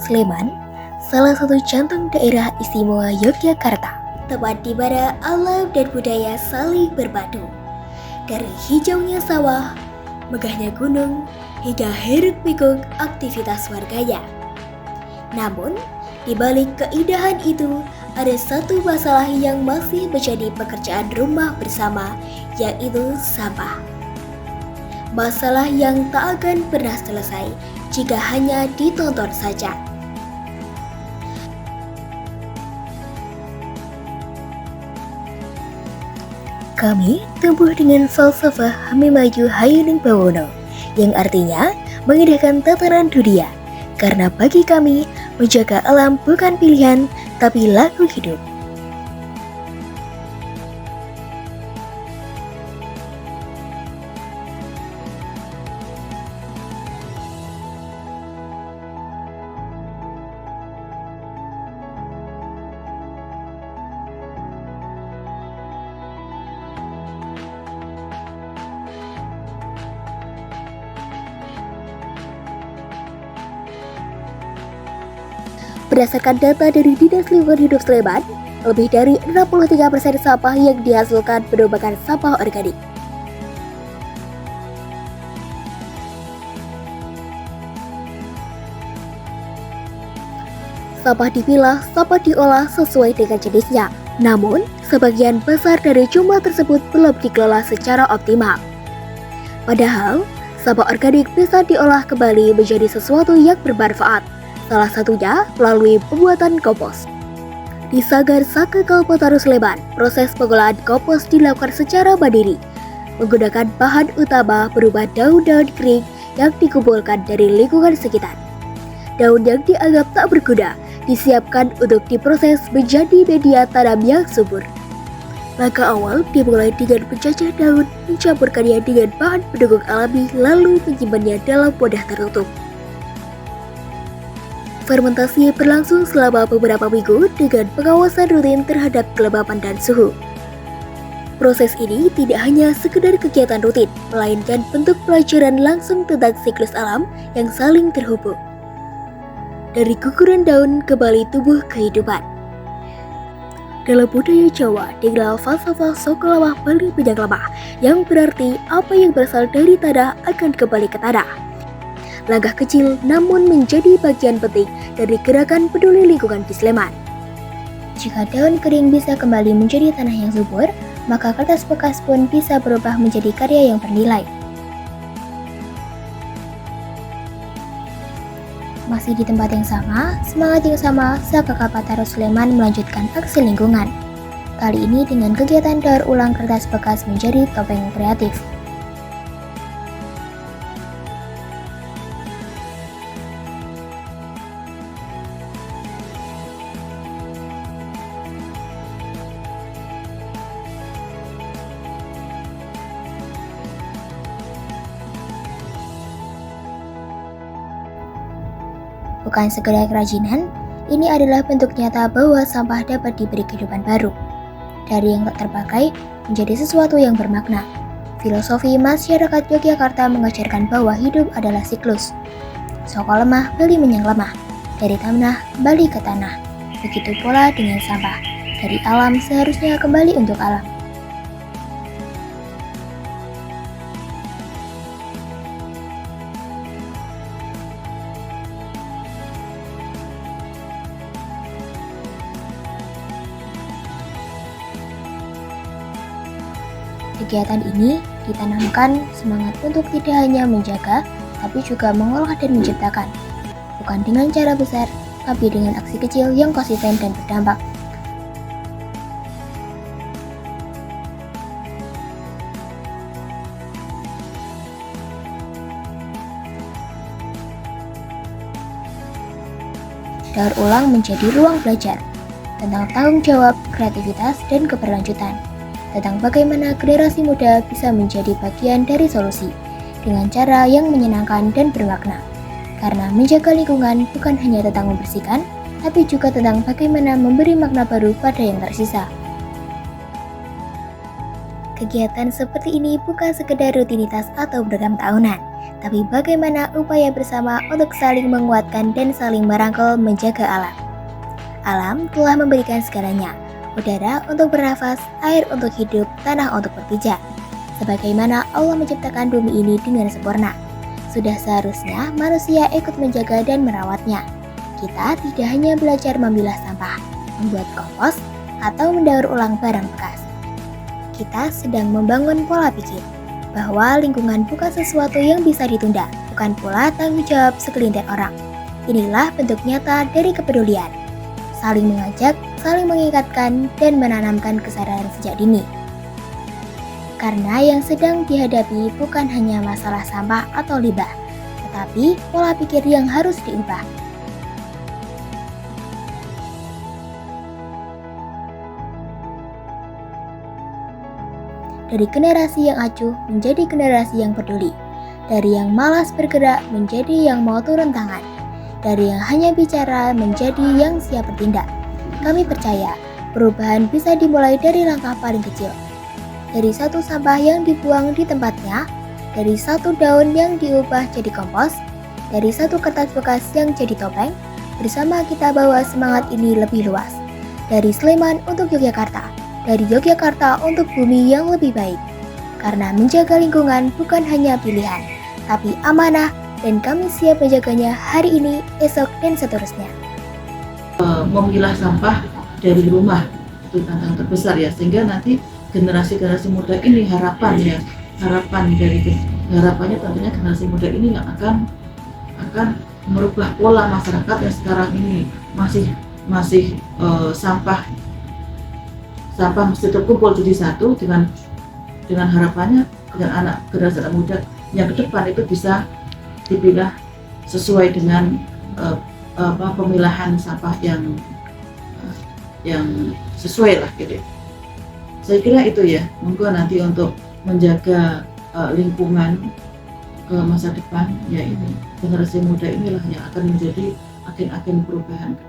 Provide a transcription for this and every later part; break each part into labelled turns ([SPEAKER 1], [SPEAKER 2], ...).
[SPEAKER 1] Sleman, salah satu jantung daerah istimewa Yogyakarta, tepat di mana alam dan budaya saling berpadu. Dari hijaunya sawah, megahnya gunung, hingga hiruk-pikuk aktivitas warganya. Namun, di balik keindahan itu, ada satu masalah yang masih menjadi pekerjaan rumah bersama, yaitu sampah. Masalah yang tak akan pernah selesai jika hanya ditonton saja. Kami tumbuh dengan falsafah Hamimaju Hayuning Bawono, yang artinya mengindahkan tatanan dunia. Karena bagi kami, menjaga alam bukan pilihan, tapi laku hidup. Berdasarkan data dari Dinas Lingkungan Hidup Sleman, lebih dari 63% sampah yang dihasilkan merupakan sampah organik. Sampah dipilah, sampah diolah sesuai dengan jenisnya. Namun, sebagian besar dari jumlah tersebut belum dikelola secara optimal. Padahal, sampah organik bisa diolah kembali menjadi sesuatu yang bermanfaat. Salah satunya melalui pembuatan kompos. Di Sanggar Saka Kalpataru Sleman, proses pengolahan kompos dilakukan secara mandiri, menggunakan bahan utama berupa daun-daun kering yang dikumpulkan dari lingkungan sekitar. Daun yang dianggap tak berguna disiapkan untuk diproses menjadi media tanam yang subur. Langkah awal dimulai dengan mencacah daun, mencampurkannya dengan bahan pendukung alami, lalu menyimpannya dalam wadah tertutup. Fermentasi berlangsung selama beberapa minggu dengan pengawasan rutin terhadap kelembapan dan suhu. Proses ini tidak hanya sekedar kegiatan rutin, melainkan bentuk pelajaran langsung tentang siklus alam yang saling terhubung. Dari guguran daun kembali tumbuh kehidupan. Dalam budaya Jawa dikenal falsafah Sokolawah Bali Pinjang Lemah, yang berarti apa yang berasal dari tanah akan kembali ke tanah. Langkah kecil namun menjadi bagian penting dari gerakan peduli lingkungan di Sleman. Jika daun kering bisa kembali menjadi tanah yang subur, maka kertas bekas pun bisa berubah menjadi karya yang bernilai. Masih di tempat yang sama, semangat yang sama, Saka Kalpataru Sleman melanjutkan aksi lingkungan. Kali ini dengan kegiatan daur ulang kertas bekas menjadi topeng kreatif. Bukan sekedar kerajinan, ini adalah bentuk nyata bahwa sampah dapat diberi kehidupan baru. Dari yang tak terpakai, menjadi sesuatu yang bermakna. Filosofi masyarakat Yogyakarta mengajarkan bahwa hidup adalah siklus. Soko lemah, beli menyang lemah. Dari tanah, kembali ke tanah. Begitu pula dengan sampah. Dari alam seharusnya kembali untuk alam. Kegiatan ini ditanamkan semangat untuk tidak hanya menjaga, tapi juga mengolah dan menciptakan. Bukan dengan cara besar, tapi dengan aksi kecil yang konsisten dan berdampak. Daur ulang menjadi ruang belajar tentang tanggung jawab, kreativitas, dan keberlanjutan. Tentang bagaimana generasi muda bisa menjadi bagian dari solusi dengan cara yang menyenangkan dan bermakna. Karena menjaga lingkungan bukan hanya tentang membersihkan, tapi juga tentang bagaimana memberi makna baru pada yang tersisa. Kegiatan seperti ini bukan sekedar rutinitas atau program tahunan, tapi bagaimana upaya bersama untuk saling menguatkan dan saling merangkul menjaga alam. Alam telah memberikan segalanya, udara untuk bernafas, air untuk hidup, tanah untuk berpijak. Sebagaimana Allah menciptakan bumi ini dengan sempurna, sudah seharusnya manusia ikut menjaga dan merawatnya. Kita tidak hanya belajar memilah sampah, membuat kompos, atau mendaur ulang barang bekas. Kita sedang membangun pola pikir bahwa lingkungan bukan sesuatu yang bisa ditunda, bukan pula tanggung jawab segelintir orang. Inilah bentuk nyata dari kepedulian, saling mengajak, saling mengingatkan, dan menanamkan kesadaran sejak dini. Karena yang sedang dihadapi bukan hanya masalah sampah atau limbah, tetapi pola pikir yang harus diubah. Dari generasi yang acuh menjadi generasi yang peduli, dari yang malas bergerak menjadi yang mau turun tangan, dari yang hanya bicara menjadi yang siap bertindak. Kami percaya perubahan bisa dimulai dari langkah paling kecil, dari satu sampah yang dibuang di tempatnya, dari satu daun yang diubah jadi kompos, dari satu kertas bekas yang jadi topeng. Bersama kita bawa semangat ini lebih luas, dari Sleman untuk Yogyakarta, dari Yogyakarta untuk bumi yang lebih baik. Karena menjaga lingkungan bukan hanya pilihan, tapi amanah, dan kami siap menjaganya hari ini, esok, dan seterusnya.
[SPEAKER 2] Memilah sampah dari rumah itu tantangan terbesar ya, sehingga nanti generasi muda ini harapannya tentunya generasi muda ini yang akan merubah pola masyarakat yang sekarang ini masih sampah mesti terkumpul jadi satu, dengan harapannya dengan anak generasi muda yang ke depan itu bisa dipilah sesuai dengan pemilahan sampah yang sesuai lah gitu. Saya kira itu ya, monggo nanti untuk menjaga lingkungan ke masa depan, ya ini generasi muda inilah yang akan menjadi agen-agen perubahan ke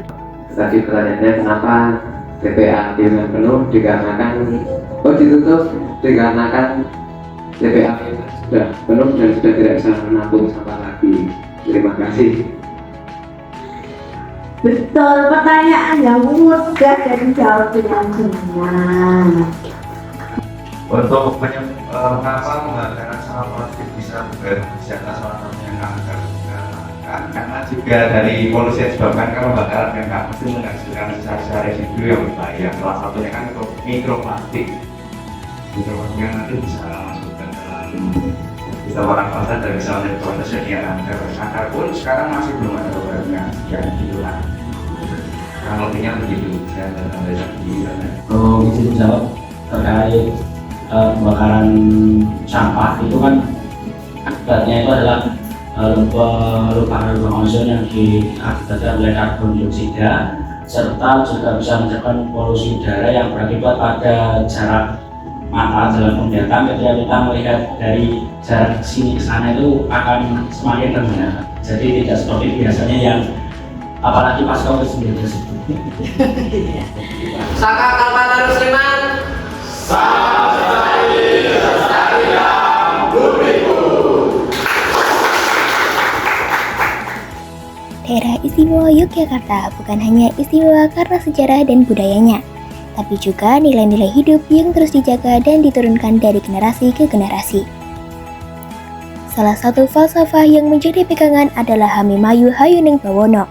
[SPEAKER 2] depan.
[SPEAKER 3] Tadi pertanyaannya kenapa TPA dengan penuh ditutup dikarenakan TPA sudah penuh dan sudah tidak bisa menampung sampah lagi. Terima kasih.
[SPEAKER 4] Betul, pertanyaan yang mudah dan dijawab dengan benar.
[SPEAKER 5] Untuk mengapa menggunakan sampah plastik bisa berjalan salah satunya kanker, karena juga dari polusi yang disebabkan karena pembakaran yang mesti menghasilkan sisa-sisa residu yang berbahaya. Salah satunya kan untuk mikroplastik. Mikroplastik yang nanti bisa masuk ke dalam bisa pernafasan dan bisa menjadi proses yang kanker. Kanker pun sekarang masih belum ada obatnya, sekian gitulah. Kalau lebihnya begitu, saya tidak
[SPEAKER 6] Kalau izin jawab terkait pembakaran sampah itu kan akibatnya itu adalah perubahan ozon yang diakibatkan oleh karbon dioksida, serta juga bisa menyebabkan polusi udara yang berakibat pada jarak mata dalam penglihatan. Ketika kita melihat dari jarak sini ke sana itu akan semakin rendah, jadi tidak seperti biasanya yang apalagi pas COVID-19 tersebut.
[SPEAKER 7] Saka Kalpataru Sleman.
[SPEAKER 1] Daerah Istimewa Yogyakarta bukan hanya istimewa karena sejarah dan budayanya, tapi juga nilai-nilai hidup yang terus dijaga dan diturunkan dari generasi ke generasi. Salah satu falsafah yang menjadi pegangan adalah Hamimayu Hayuning Bawono,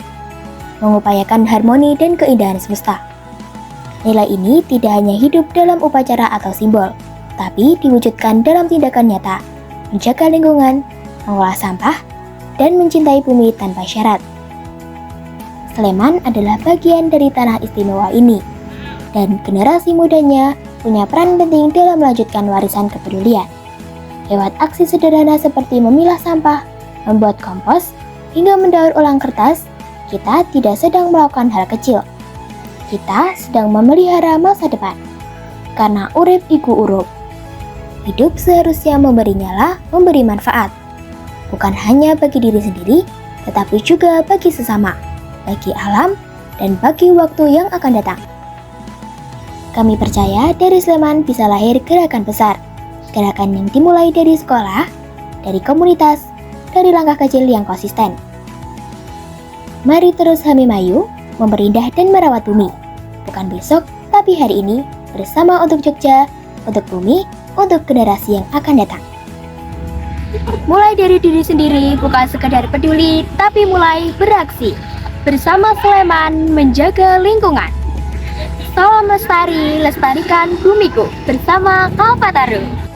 [SPEAKER 1] mengupayakan harmoni dan keindahan semesta. Nilai ini tidak hanya hidup dalam upacara atau simbol, tapi diwujudkan dalam tindakan nyata, menjaga lingkungan, mengolah sampah, dan mencintai bumi tanpa syarat. Sleman adalah bagian dari tanah istimewa ini, dan generasi mudanya punya peran penting dalam melanjutkan warisan kepedulian. Lewat aksi sederhana seperti memilah sampah, membuat kompos, hingga mendaur ulang kertas, kita tidak sedang melakukan hal kecil. Kita sedang memelihara masa depan. Karena urip iku urup. Hidup seharusnya memberi nyala, memberi manfaat. Bukan hanya bagi diri sendiri, tetapi juga bagi sesama, bagi alam, dan bagi waktu yang akan datang. Kami percaya dari Sleman bisa lahir gerakan besar. Gerakan yang dimulai dari sekolah, dari komunitas, dari langkah kecil yang konsisten. Mari terus Hamimayu, memperindah dan merawat bumi. Bukan besok, tapi hari ini, bersama untuk Jogja, untuk bumi, untuk generasi yang akan datang. Mulai dari diri sendiri, bukan sekedar peduli, tapi mulai beraksi. Bersama Sleman, menjaga lingkungan. Salam lestari, lestarikan bumiku, bersama Kalpataru.